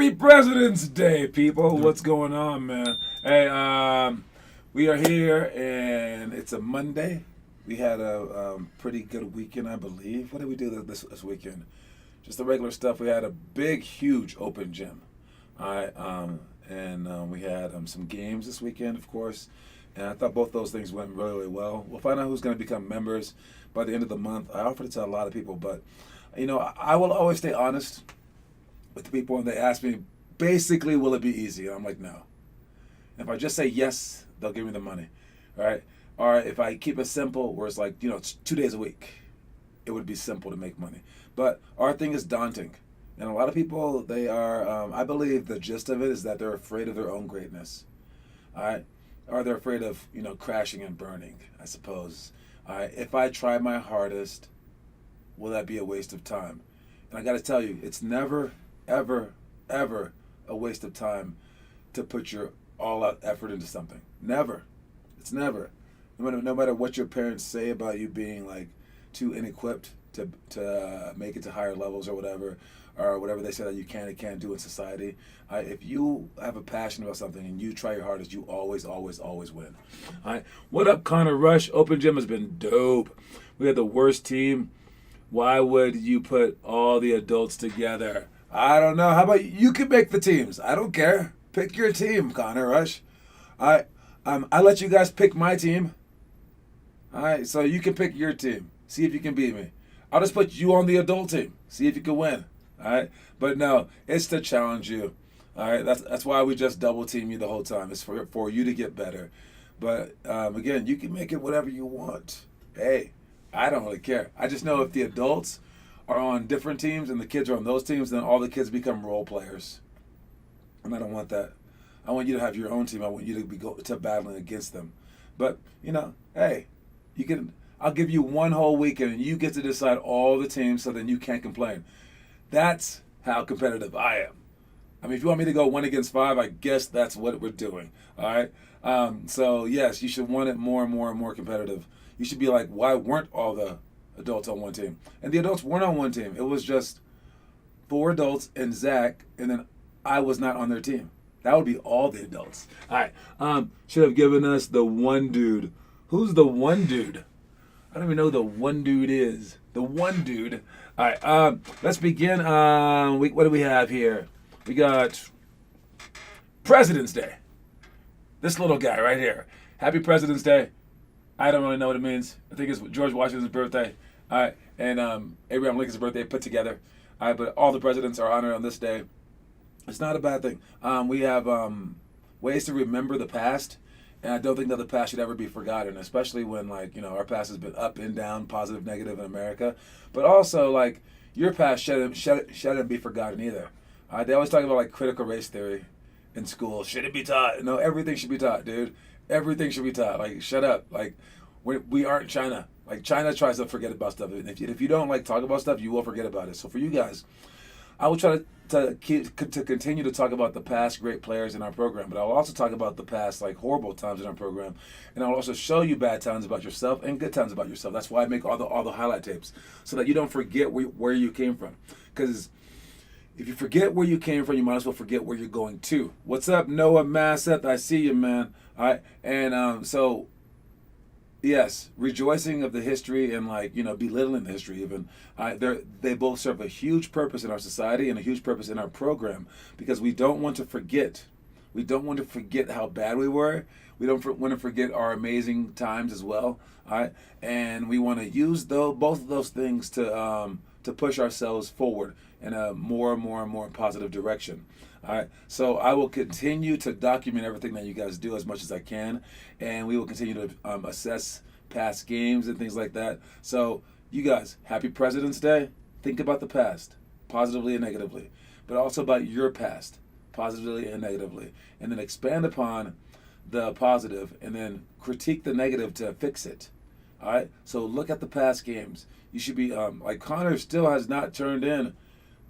Happy President's Day, people. What's going on, man? Hey, we are here, and it's a Monday. We had a pretty good weekend, I believe. What did we do this weekend? Just the regular stuff. We had a big, huge open gym. All right, and we had some games this weekend, of course. And I thought both those things went really, really well. We'll find out who's going to become members by the end of the month. I offered it to a lot of people, but, I will always stay honest with the people when they ask me, basically, will it be easy? And I'm like, no. And if I just say yes, they'll give me the money, right? Or if I keep it simple, where it's like, it's 2 days a week, it would be simple to make money. But our thing is daunting. And a lot of people, they are, I believe the gist of it is that they're afraid of their own greatness, all right? Or they're afraid of, crashing and burning, I suppose. All right? If I try my hardest, will that be a waste of time? And I got to tell you, it's never, ever, ever a waste of time to put your all-out effort into something. Never. It's never. No matter what your parents say about you being like too inequipped to make it to higher levels or whatever they say that you can and can't do in society. If you have a passion about something and you try your hardest, you always, always, always win. All right. What up, Connor Rush? Open Gym has been dope. We had the worst team. Why would you put all the adults together? I don't know. How about you can make the teams? I don't care. Pick your team, Connor Rush. I let you guys pick my team. All right, so you can pick your team. See if you can beat me. I'll just put you on the adult team. See if you can win. All right, but no, it's to challenge you. All right, that's why we just double team you the whole time. It's for you to get better. But again, you can make it whatever you want. Hey, I don't really care. I just know if the adults are on different teams and the kids are on those teams, then all the kids become role players. And I don't want that. I want you to have your own team. I want you to be to battling against them. But, hey, you can. I'll give you one whole weekend and you get to decide all the teams, so then you can't complain. That's how competitive I am. I mean, if you want me to go 1 against 5, I guess that's what we're doing. All right. So yes, you should want it more and more and more competitive. You should be like, why weren't all the adults on one team? And the adults weren't on one team. It was just 4 adults and Zach, and then I was not on their team. That would be all the adults. All right. Should have given us the one dude. Who's the one dude? I don't even know who the one dude is. The one dude. All right. Let's begin. What do we have here? We got President's Day. This little guy right here. Happy President's Day. I don't really know what it means. I think it's George Washington's birthday. All right. And Abraham Lincoln's birthday put together. All right. But all the presidents are honored on this day. It's not a bad thing. We have ways to remember the past, and I don't think that the past should ever be forgotten, especially when, our past has been up and down, positive, negative in America. But also, your past shouldn't be forgotten either. They always talk about, critical race theory in school. Should it be taught? No, everything should be taught, dude. Everything should be taught. Shut up. We aren't China. China tries to forget about stuff. And if you don't, talk about stuff, you will forget about it. So for you guys, I will try to continue to talk about the past great players in our program, but I'll also talk about the past horrible times in our program, and I'll also show you bad times about yourself and good times about yourself. That's why I make all the highlight tapes, so that you don't forget where you came from. Because if you forget where you came from, you might as well forget where you're going to. What's up, Noah Masseth? I see you, man. All right, and so. Yes, rejoicing of the history and belittling the history even. They both serve a huge purpose in our society and a huge purpose in our program, because we don't want to forget. We don't want to forget how bad we were. We don't want to forget our amazing times as well. All right, and we want to use both of those things to push ourselves forward in a more and more and more positive direction. All right, so I will continue to document everything that you guys do as much as I can, and we will continue to assess past games and things like that. So you guys, happy President's Day. Think about the past, positively and negatively, but also about your past, positively and negatively, and then expand upon the positive and then critique the negative to fix it. All right, so look at the past games. You should be Connor still has not turned in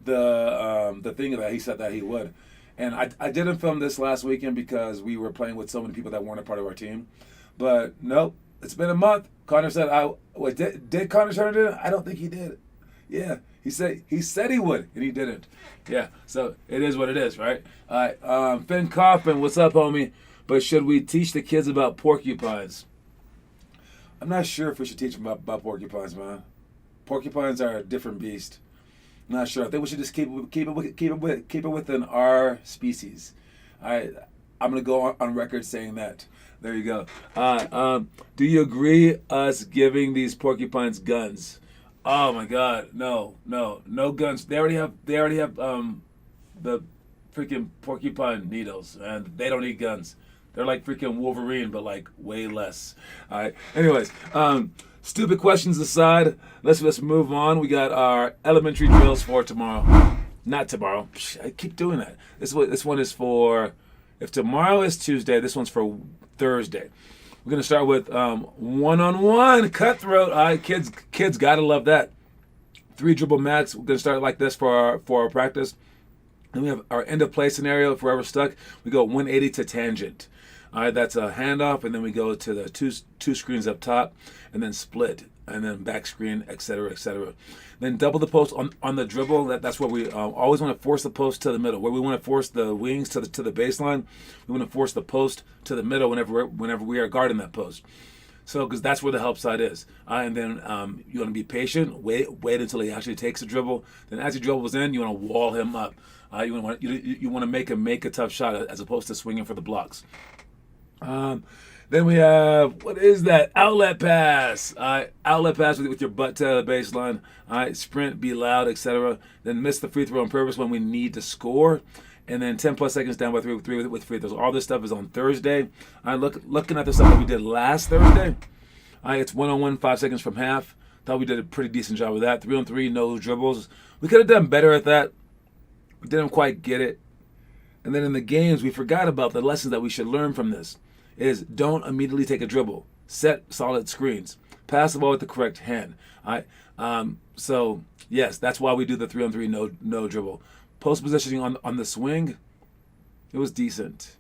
the thing that he said that he would. And I didn't film this last weekend because we were playing with so many people that weren't a part of our team. But nope, it's been a month. Connor said, did Connor turn it in? I don't think he did. Yeah, he said he would, and he didn't. Yeah, so it is what it is, right? All right, Finn Kaufman, what's up, homie? But should we teach the kids about porcupines? I'm not sure if we should teach them about porcupines, man. Porcupines are a different beast. I'm not sure. I think we should just keep it within our species. All right, I'm gonna go on record saying that. There you go. Do you agree us giving these porcupines guns? Oh my God, no guns. They already have the freaking porcupine needles, and they don't need guns. They're like freaking Wolverine, but like way less. All right. Anyways, stupid questions aside, let's move on. We got our elementary drills for tomorrow. Not tomorrow. I keep doing that. This one is for. If tomorrow is Tuesday, this one's for Thursday. We're gonna start with one-on-one cutthroat. All right, kids gotta love that. 3 dribble max. We're gonna start like this for our practice. Then we have our end of play scenario. If we're ever stuck, we go 180 to tangent. All right, that's a handoff, and then we go to the two screens up top, and then split, and then back screen, etc., etc. Then double the post on the dribble. That's where we always want to force the post to the middle. Where we want to force the wings to the baseline, we want to force the post to the middle whenever we are guarding that post. So, because that's where the help side is. And then you want to be patient. Wait until he actually takes a dribble. Then as he dribbles in, you want to wall him up. You want to make him make a tough shot as opposed to swinging for the blocks. Then we have, what is that? Outlet pass. Outlet pass with your butt to the baseline. All right, sprint, be loud, etc. Then miss the free throw on purpose when we need to score. And then 10 plus seconds down by three with free throws. All this stuff is on Thursday. All right, looking at the stuff that we did last Thursday. All right, it's 1-on-1, 5 seconds from half. Thought we did a pretty decent job with that. 3-on-3, no dribbles. We could have done better at that. We didn't quite get it. And then in the games, we forgot about the lessons that we should learn from this. Is don't immediately take a dribble. Set solid screens. Pass the ball with the correct hand. All right. So yes, that's why we do the 3-on-3 no dribble. Post positioning on the swing, it was decent.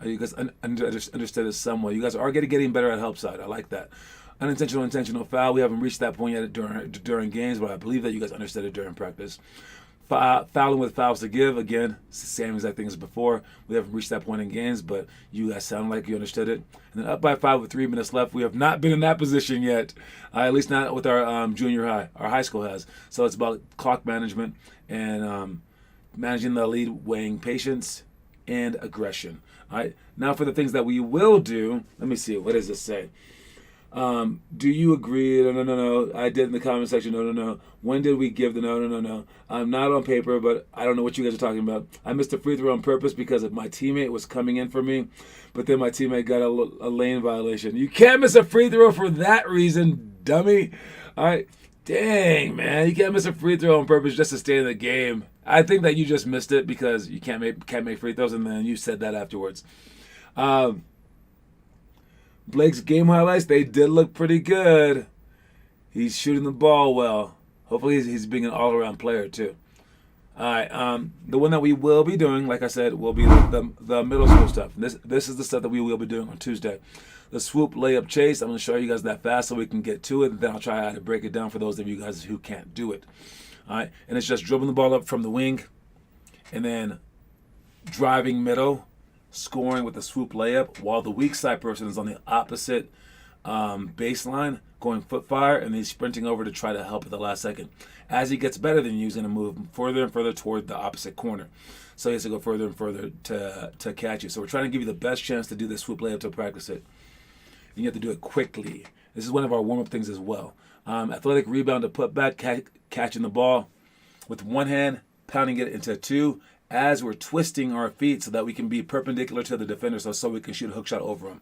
You guys understood it somewhat. You guys are getting better at help side. I like that. Intentional foul. We haven't reached that point yet during games, but I believe that you guys understood it during practice. Fouling with fouls to give, again, same exact thing as before. We haven't reached that point in games, but you guys sound like you understood it. And then up by 5 with 3 minutes left. We have not been in that position yet, at least not with our junior high. Our high school has. So it's about clock management and managing the lead, weighing patience and aggression. All right. Now for the things that we will do, let me see. What does this say? Do you agree? No. I did in the comment section. No. When did we give the no? I'm not on paper, but I don't know what you guys are talking about. I missed a free throw on purpose because my teammate was coming in for me, but then my teammate got a lane violation. You can't miss a free throw for that reason, dummy. All right. Dang, man. You can't miss a free throw on purpose just to stay in the game. I think that you just missed it because you can't make free throws, and then you said that afterwards. Blake's game highlights, they did look pretty good. He's shooting the ball well. Hopefully he's being an all-around player too. All right, the one that we will be doing, like I said, will be the middle school stuff. This is the stuff that we will be doing on Tuesday. The swoop layup chase, I'm going to show you guys that fast so we can get to it, and then I'll try to break it down for those of you guys who can't do it. All right, and it's just dribbling the ball up from the wing and then driving middle, scoring with a swoop layup while the weak side person is on the opposite baseline going foot fire, and he's sprinting over to try to help at the last second. As he gets better than you, he's going to move further and further toward the opposite corner. So he has to go further and further to catch you. So we're trying to give you the best chance to do this swoop layup to practice it. And you have to do it quickly. This is one of our warm-up things as well. Athletic rebound to put back, catching the ball with one hand, pounding it into two, as we're twisting our feet so that we can be perpendicular to the defender so we can shoot a hook shot over them.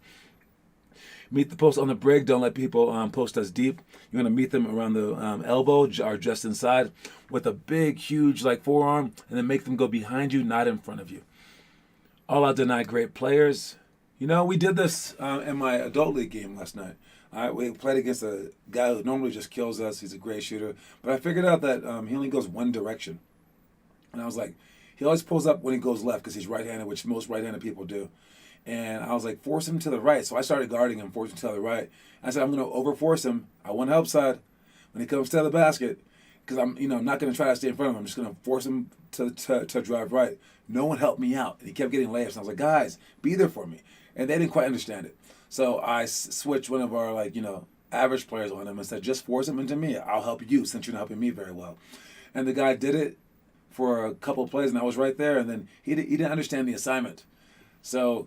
Meet the post on the break. Don't let people post us deep. You're going to meet them around the elbow or just inside with a big, huge forearm, and then make them go behind you, not in front of you. All out deny great players. You know, we did this in my adult league game last night. We played against a guy who normally just kills us. He's a great shooter. But I figured out that he only goes one direction. And I was like, he always pulls up when he goes left because he's right-handed, which most right-handed people do. And I was like, force him to the right. So I started guarding him, force him to the right. I said, I'm going to overforce him. I want help side. When he comes to the basket, because I'm not going to try to stay in front of him. I'm just going to force him to drive right. No one helped me out, and he kept getting layups. And I was like, guys, be there for me, and they didn't quite understand it. So I switched one of our average players on him and said, just force him into me. I'll help you since you're not helping me very well. And the guy did it for a couple of plays, and I was right there. And then he didn't understand the assignment, so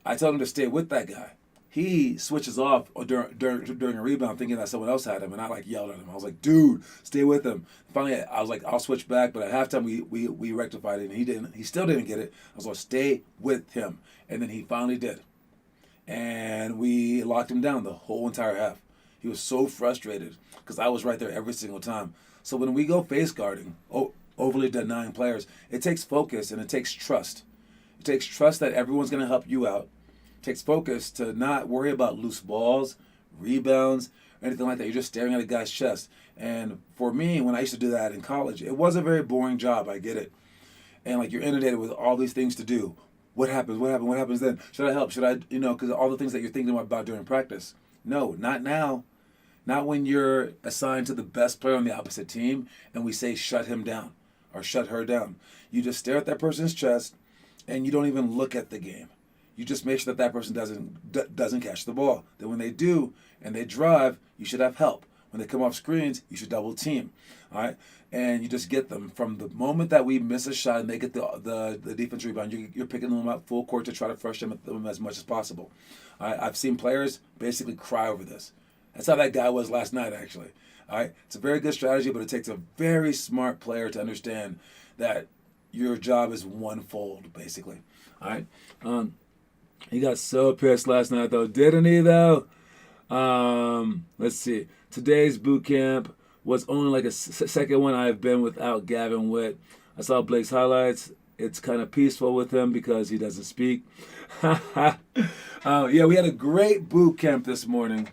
I told him to stay with that guy. He switches off during a rebound thinking that someone else had him, and I yelled at him. I was like, dude, stay with him. Finally, I was like, I'll switch back, but at halftime we rectified it, and he didn't. He still didn't get it. I was like, stay with him, and then he finally did. And we locked him down the whole entire half. He was so frustrated because I was right there every single time. So when we go face guarding, overly denying players, it takes focus and it takes trust. It takes trust that everyone's going to help you out. It takes focus to not worry about loose balls, rebounds, or anything like that. You're just staring at a guy's chest. And for me, when I used to do that in college, it was a very boring job. I get it. And you're inundated with all these things to do. What happens? What happens? What happens then? Should I help? Should I, because all the things that you're thinking about during practice. No, not now. Not when you're assigned to the best player on the opposite team and we say shut him down or shut her down. You just stare at that person's chest and you don't even look at the game. You just make sure that person doesn't catch the ball. Then when they do and they drive, you should have help. When they come off screens, you should double team. All right? And you just get them from the moment that we miss a shot and they get the defense rebound, you're picking them up full court to try to frustrate them as much as possible. All right? I've seen players basically cry over this. That's how that guy was last night, actually. All right? It's a very good strategy, but it takes a very smart player to understand that your job is one-fold, basically. All right? He got so pissed last night, though, didn't he, though? Let's see. Today's boot camp was only a second one I've been without Gavin Witt. I saw Blake's highlights. It's kind of peaceful with him because he doesn't speak. Yeah, we had a great boot camp this morning.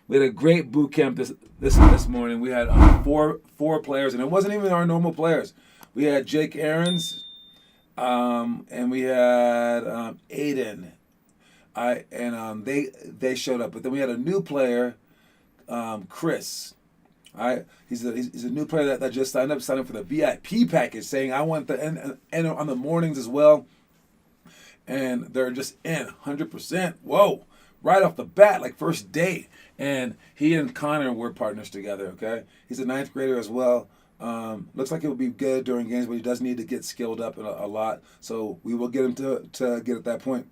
This morning. We had four players, and it wasn't even our normal players. We had Jake Aarons, and we had Aiden. They showed up, but then we had a new player, Chris. All right, he's a new player that just signed up for the VIP package, saying I want the and on the mornings as well, and they're just in 100%. Whoa, right off the bat, first day, and he and Connor were partners together. Okay, he's a 9th grader as well. Looks like it would be good during games, but he does need to get skilled up a lot. So we will get him to get at that point.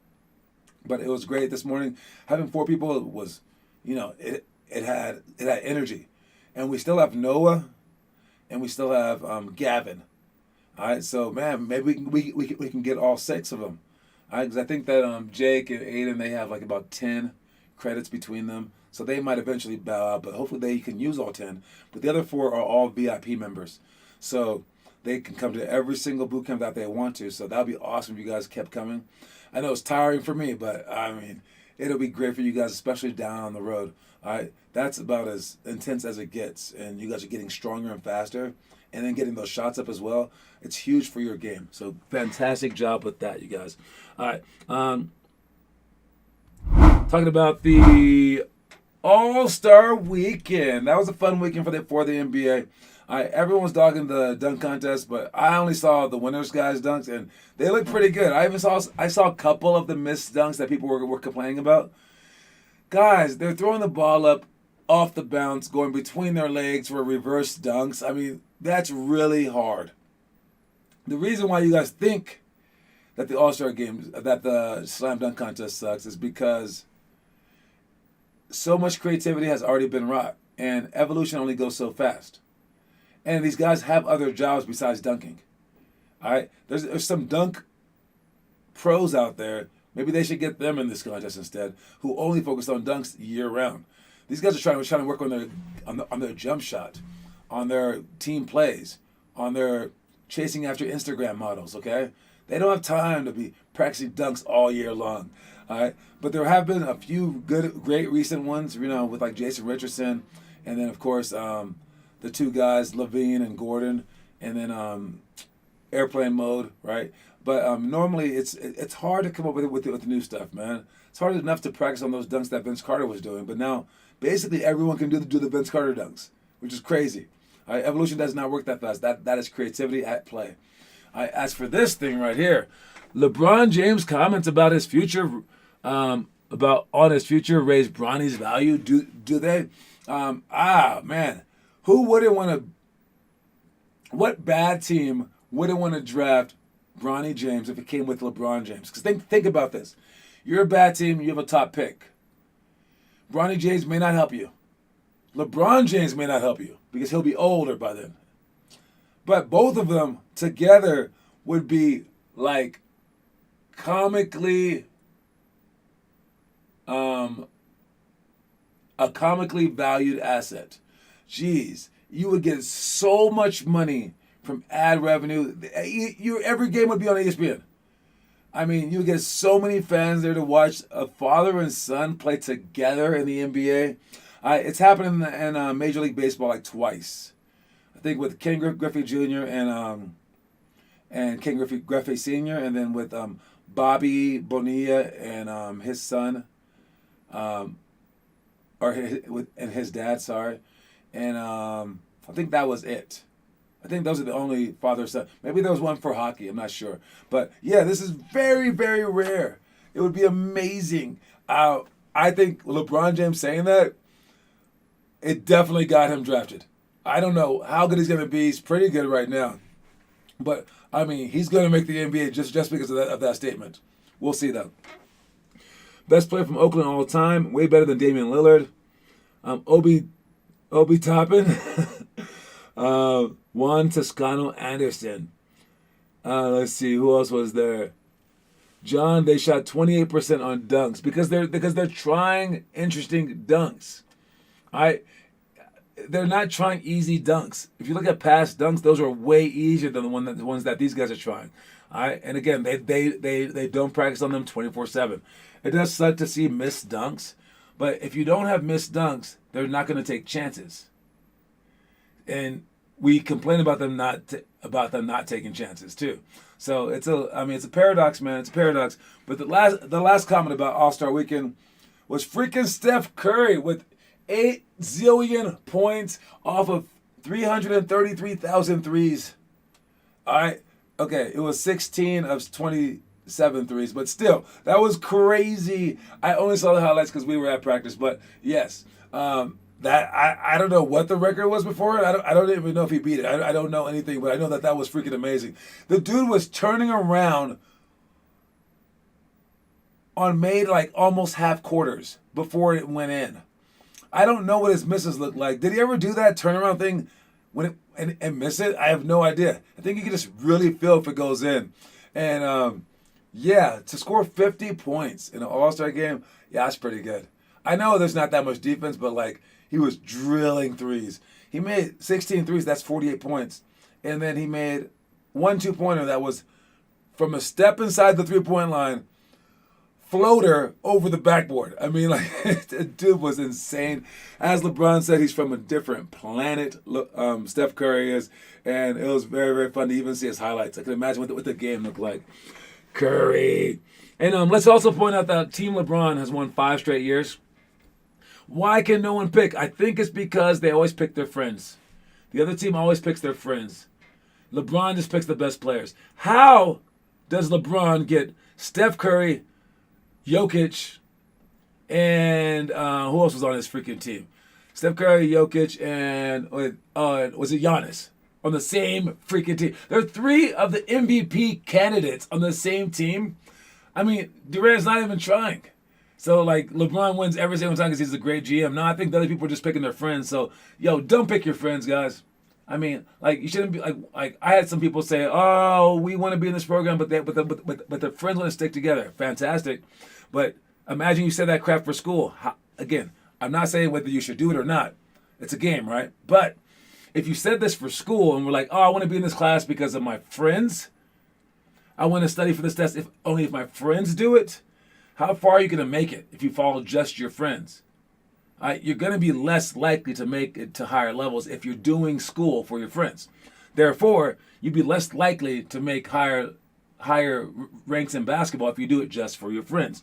But it was great this morning. Having 4 people was, it had energy. And we still have Noah, and we still have Gavin. All right, so man, maybe we can get all 6 of them. All right, because I think that Jake and Aiden, they have about 10 credits between them, so they might eventually bow out. But hopefully they can use all 10. But the other 4 are all VIP members, so they can come to every single boot camp that they want to. So that'd be awesome if you guys kept coming. I know it's tiring for me, but I mean, it'll be great for you guys, especially down on the road. All right, that's about as intense as it gets, and you guys are getting stronger and faster, and then getting those shots up as well. It's huge for your game. So fantastic job with that, you guys. All right, talking about the All-Star Weekend. That was a fun weekend for the NBA. Everyone was dogging the dunk contest, but I only saw the winners guys' dunks, and they looked pretty good. I saw a couple of the missed dunks that people were complaining about. Guys, they're throwing the ball up off the bounce, going between their legs for reverse dunks. I mean, that's really hard. The reason why you guys think that the All-Star Games, that the slam dunk contest sucks, is because so much creativity has already been wrought, and evolution only goes so fast. And these guys have other jobs besides dunking. All right? There's some dunk pros out there. Maybe they should get them in this contest instead, who only focus on dunks year round. These guys are trying to work on their jump shot, on their team plays, on their chasing after Instagram models, okay? They don't have time to be practicing dunks all year long. All right? But there have been a few great recent ones, with Jason Richardson, and then of course the 2 guys, Levine and Gordon, and then airplane mode, right? But normally it's hard to come up with the new stuff, man. It's hard enough to practice on those dunks that Vince Carter was doing, but now basically everyone can do the Vince Carter dunks, which is crazy. Evolution does not work that fast. That is creativity at play. As for this thing right here, LeBron James comments about his future, about on his future raise Bronny's value. Do they? Man, who wouldn't want to? What bad team wouldn't want to draft Bronny James if it came with LeBron James? Because think about this. You're a bad team, you have a top pick. Bronny James may not help you. LeBron James may not help you because he'll be older by then. But both of them together would be like comically, a comically valued asset. Jeez, you would get so much money from ad revenue. Every game would be on ESPN. I mean, you get so many fans there to watch a father and son play together in the NBA. It's happened in Major League Baseball like twice. I think with Ken Griffey Jr. and Ken Griffey Sr. and then with Bobby Bonilla and his son, and his dad. Sorry, and I think that was it. I think those are the only father-son. Maybe there was one for hockey. I'm not sure. But, yeah, this is very, very rare. It would be amazing. I think LeBron James saying that, it definitely got him drafted. I don't know how good he's going to be. He's pretty good right now. But, I mean, he's going to make the NBA just because of that statement. We'll see, though. Best player from Oakland all time. Way better than Damian Lillard. Obi Toppin. Juan Toscano Anderson. Let's see, who else was there? John, they shot 28% on dunks because they're trying interesting dunks. They're not trying easy dunks. If you look at past dunks, those are way easier than the ones that these guys are trying. And again, they don't practice on them 24/7. It does suck to see missed dunks, but if you don't have missed dunks, they're not going to take chances. And we complain about them not taking chances too. So it's a paradox, man. It's a paradox. But the last comment about All-Star Weekend was freaking Steph Curry with 8 zillion points off of 333,000 threes. All right, okay, it was 16 of 27 threes, but still, that was crazy. I only saw the highlights because we were at practice, but yes. That I don't know what the record was before. I don't even know if he beat it. I don't know anything, but I know that was freaking amazing. The dude was turning around on made like almost half quarters before it went in. I don't know what his misses look like. Did he ever do that turnaround thing and miss it? I have no idea. I think you can just really feel if it goes in. And to score 50 points in an All-Star game, yeah, that's pretty good. I know there's not that much defense, but like, he was drilling threes. He made 16 threes, that's 48 points. And then he made 1 2-pointer that was from a step inside the 3-point line, floater over the backboard. I mean, like, the dude was insane. As LeBron said, he's from a different planet, Steph Curry is. And it was very, very fun to even see his highlights. I can imagine what the game looked like. Curry. And let's also point out that Team LeBron has won 5 straight years. Why can no one pick? I think it's because they always pick their friends. The other team always picks their friends. LeBron just picks the best players. How does LeBron get Steph Curry, Jokic, and who else was on his freaking team? Steph Curry, Jokic, and was it Giannis on the same freaking team? There are 3 of the MVP candidates on the same team. I mean, Durant's not even trying. So, like, LeBron wins every single time because he's a great GM. No, I think the other people are just picking their friends. So, don't pick your friends, guys. I mean, like, you shouldn't be, like I had some people say, oh, we want to be in this program, but the friends want to stick together. Fantastic. But imagine you said that crap for school. Again, I'm not saying whether you should do it or not. It's a game, right? But if you said this for school and we're like, oh, I want to be in this class because of my friends. I want to study for this test only if my friends do it. How far are you going to make it if you follow just your friends? You're going to be less likely to make it to higher levels if you're doing school for your friends. Therefore, you'd be less likely to make higher higher ranks in basketball if you do it just for your friends.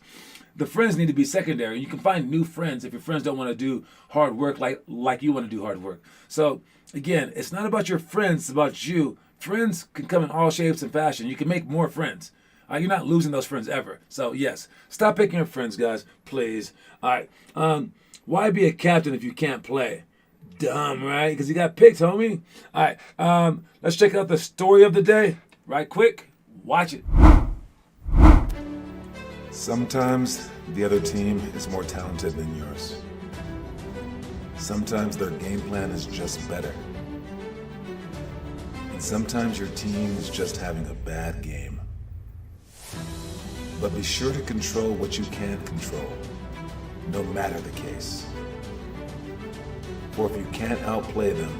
The friends need to be secondary. You can find new friends if your friends don't want to do hard work like you want to do hard work. So again, it's not about your friends, it's about you. Friends can come in all shapes and fashion. You can make more friends. You're not losing those friends ever. So yes, stop picking your friends, guys, please. All right. Why be a captain if you can't play? Dumb, right? Because you got picked, homie. All right. Let's check out the story of the day right quick. Watch it. Sometimes the other team is more talented than yours. Sometimes their game plan is just better. And sometimes your team is just having a bad game. But be sure to control what you can control, no matter the case. For if you can't outplay them,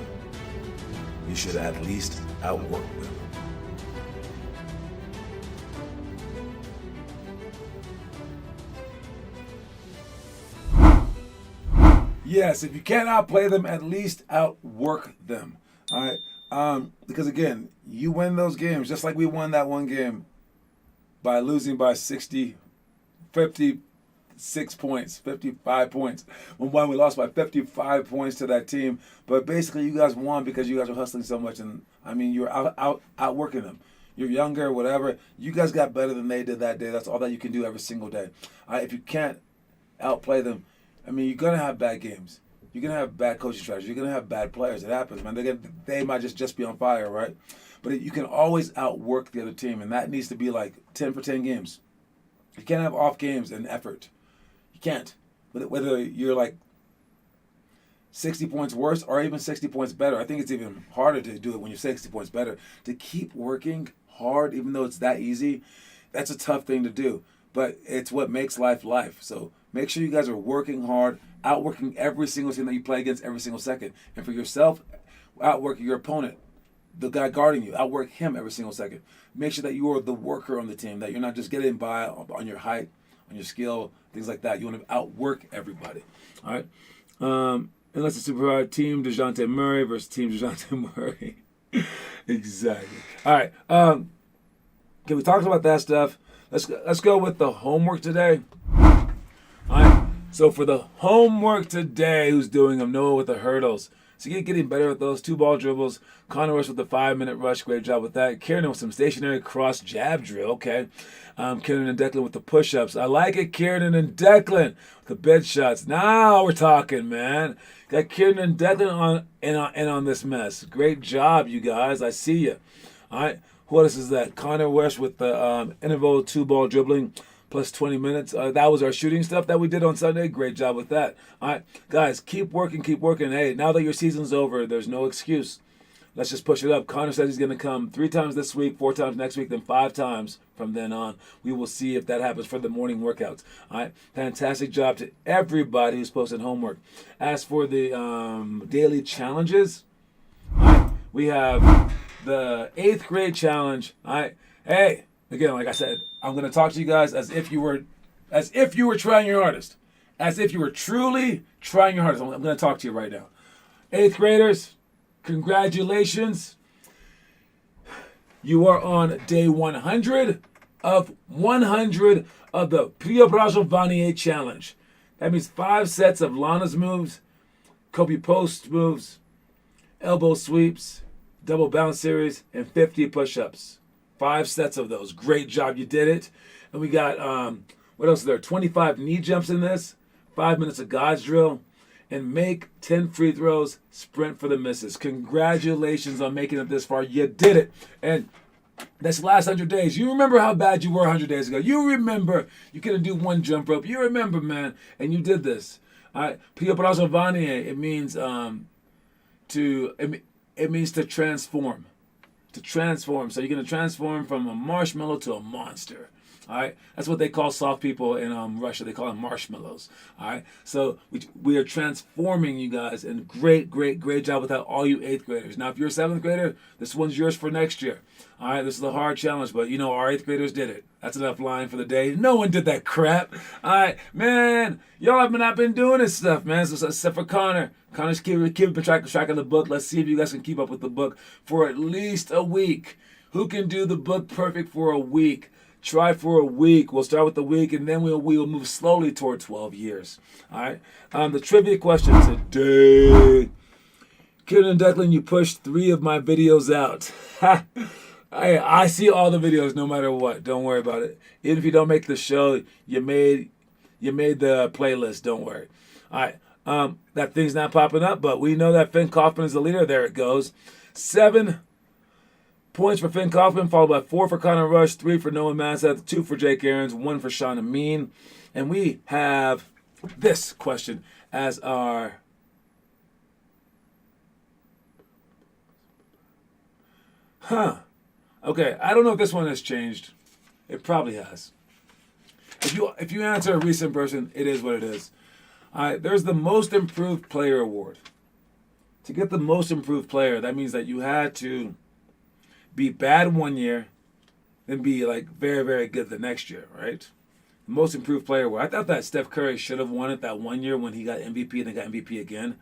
you should at least outwork them. Yes, if you can't outplay them, at least outwork them. All right. Because again, you win those games just like we won that one game by losing by 56 points, 55 points. When we lost by 55 points to that team. But basically, you guys won because you guys were hustling so much. And I mean, you were outworking them. You're younger, whatever. You guys got better than they did that day. That's all that you can do every single day. All right, if you can't outplay them, I mean, you're gonna have bad games. You're gonna have bad coaching strategies. You're gonna have bad players. It happens, man. They might just be on fire, right? But you can always outwork the other team, and that needs to be like 10 for 10 games. You can't have off games and effort. You can't. Whether you're like 60 points worse or even 60 points better. I think it's even harder to do it when you're 60 points better. To keep working hard, even though it's that easy, that's a tough thing to do. But it's what makes life life. So make sure you guys are working hard, outworking every single team that you play against every single second. And for yourself, outworking your opponent, the guy guarding you, outwork him every single second. Make sure that you are the worker on the team, that you're not just getting by on your height, on your skill, things like that. You want to outwork everybody. All right? Unless it's a super hard team, DeJounte Murray versus team DeJounte Murray. Exactly. All right. Okay, we talked about that stuff. Let's go with the homework today. All right. So for the homework today, who's doing them? Noah with the hurdles. So you're getting better at those 2-ball dribbles. Connor Rush with the 5-minute rush. Great job with that. Kieran with some stationary cross jab drill. Okay. Kieran and Declan with the push-ups. I like it. Kieran and Declan with the bed shots. Now we're talking, man. Got Kieran and Declan on this mess. Great job, you guys. I see you. All right. Who else is that? Connor Rush with the interval 2-ball dribbling. Plus 20 minutes. That was our shooting stuff that we did on Sunday. Great job with that. All right, guys, keep working, keep working. Hey, now that your season's over, there's no excuse. Let's just push it up. Connor says he's going to come 3 times this week, 4 times next week, then 5 times from then on. We will see if that happens for the morning workouts. All right, fantastic job to everybody who's posted homework. As for the daily challenges, all right, we have the 8th grade challenge. All right, hey. Again, like I said, I'm going to talk to you guys as if you were trying your hardest. As if you were truly trying your hardest. I'm going to talk to you right now. 8th graders, congratulations. You are on day 100 of 100 of the Preobrazovanie Challenge. That means 5 sets of Lana's moves, Kobe post moves, elbow sweeps, double bounce series, and 50 push-ups. 5 sets of those. Great job. You did it. And we got, what else is there? 25 knee jumps in this, 5 minutes of God's drill, and make 10 free throws, sprint for the misses. Congratulations on making it this far. You did it. And this last 100 days, you remember how bad you were 100 days ago. You remember you couldn't do 1 jump rope. You remember, man. And you did this. All right. Preobrazovanie, it means it means to transform. To transform. So you're going to transform from a marshmallow to a monster. All right. That's what they call soft people in Russia. They call them marshmallows. All right. So we are transforming you guys, and great job with that, all you 8th graders. Now, if you're a 7th grader, this one's yours for next year. All right. This is a hard challenge, but you know our 8th graders did it. That's enough line for the day. No one did that crap. All right, man. Y'all have not been doing this stuff, man. So except for Connor. Connor's keeping track of the book. Let's see if you guys can keep up with the book for at least a week. Who can do the book perfect for a week? Try for a week. We'll start with the week, and then we will move slowly toward 12 years. All right. The trivia question today. Kieran and Declan, you pushed 3 of my videos out. I see all the videos no matter what. Don't worry about it. Even if you don't make the show, you made the playlist. Don't worry. All right. That thing's not popping up, but we know that Finn Kaufman is the leader. There it goes. 7 points for Finn Kaufman, followed by 4 for Connor Rush, 3 for Noah Masseth, 2 for Jake Aarons, 1 for Sean Amin. And we have this question as our Okay, I don't know if this one has changed. It probably has. If you answer a recent person, it is what it is. There's the Most Improved Player Award. To get the Most Improved Player, that means that you had to be bad one year, then be like very, very good the next year, right? The Most Improved Player Award. I thought that Steph Curry should have won it that one year when he got MVP and then got MVP again.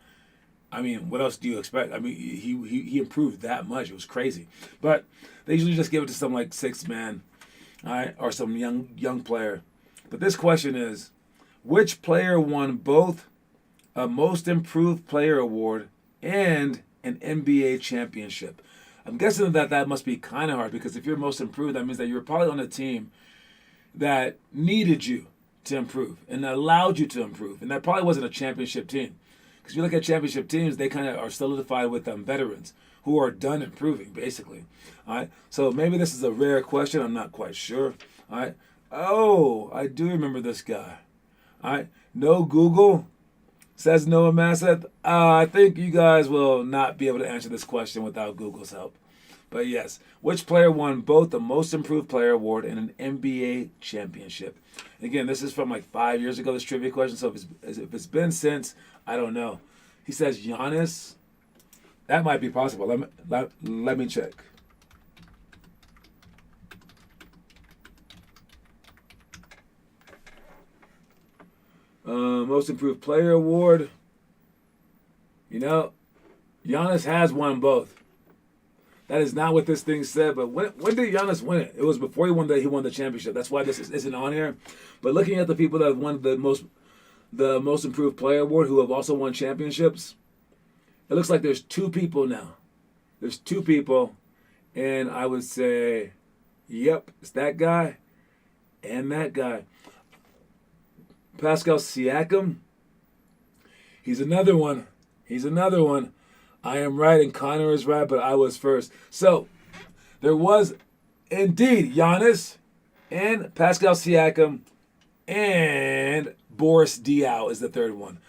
I mean, what else do you expect? I mean, he improved that much. It was crazy. But they usually just give it to some like 6th man, all right, or some young player. But this question is, which player won both a Most Improved Player Award and an NBA championship? I'm guessing that must be kind of hard because if you're most improved, that means that you were probably on a team that needed you to improve and allowed you to improve. And that probably wasn't a championship team. Because you look at championship teams, they kind of are solidified with veterans who are done improving, basically. All right. So maybe this is a rare question. I'm not quite sure. All right. Oh, I do remember this guy. All right. No Google, says Noah Masseth. I think you guys will not be able to answer this question without Google's help. But yes, which player won both the Most Improved Player Award and an NBA championship? Again, this is from like 5 years ago, this trivia question. So if it's been since, I don't know. He says Giannis. That might be possible. Let me check. Most Improved Player Award. You know, Giannis has won both. That is not what this thing said, but when did Giannis win it? It was before he won the championship. That's why this isn't on here. But looking at the people that have won the most Improved Player Award who have also won championships, it looks like there's 2 people now. There's 2 people, and I would say, yep, it's that guy and that guy. Pascal Siakam, he's another one. I am right and Connor is right, but I was first. So there was indeed Giannis and Pascal Siakam and Boris Diaw is the third one.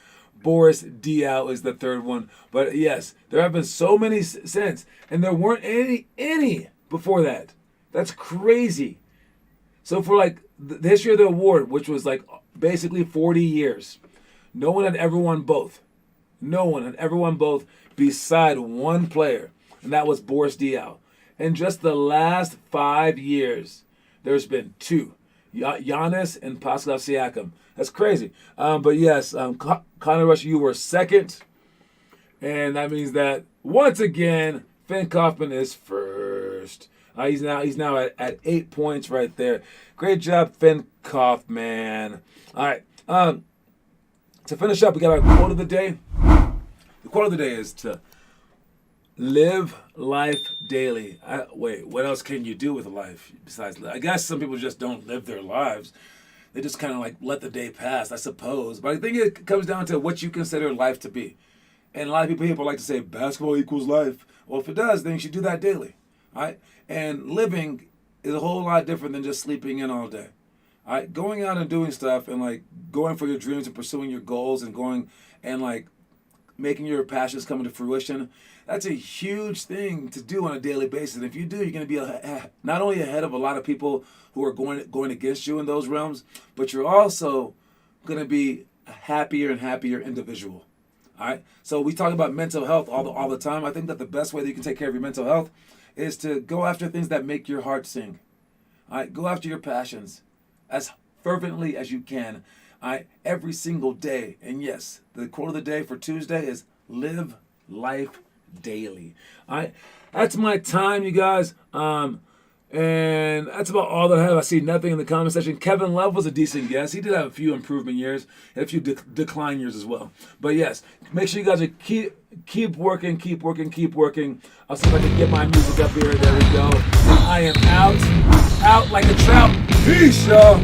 But yes, there have been so many since, and there weren't any before that. That's crazy. So for like the history of the award, which was like basically 40 years, no one had ever won both. Beside one player, and that was Boris Diaw. In just the last 5 years, there's been 2. Giannis and Pascal Siakam. That's crazy. But yes, Connor Rush, you were second. And that means that, once again, Finn Kaufman is first. He's now at 8 points right there. Great job, Finn Kaufman. All right. To finish up, we got our quote of the day. The quote of the day is to live life daily. Wait, what else can you do with life besides live? I guess some people just don't live their lives. They just kind of like let the day pass, I suppose. But I think it comes down to what you consider life to be. And a lot of people like to say basketball equals life. Well, if it does, then you should do that daily. All right? And living is a whole lot different than just sleeping in all day. All right? Going out and doing stuff and like going for your dreams and pursuing your goals and going and like making your passions come into fruition, that's a huge thing to do on a daily basis. And if you do, you're going to be not only ahead of a lot of people who are going against you in those realms, but you're also going to be a happier and happier individual. All right. So we talk about mental health all the time. I think that the best way that you can take care of your mental health is to go after things that make your heart sing. All right. Go after your passions as fervently as you can. All right, every single day. And yes, the quote of the day for Tuesday is live life daily. All right, that's my time, you guys. And that's about all that I have. I see nothing in the comment section. Kevin Love was a decent guest. He did have a few improvement years and a few decline years as well. But yes, make sure you guys are keep working. I'll see if I can get my music up here. There we go. I am out like a trout. Peace, y'all.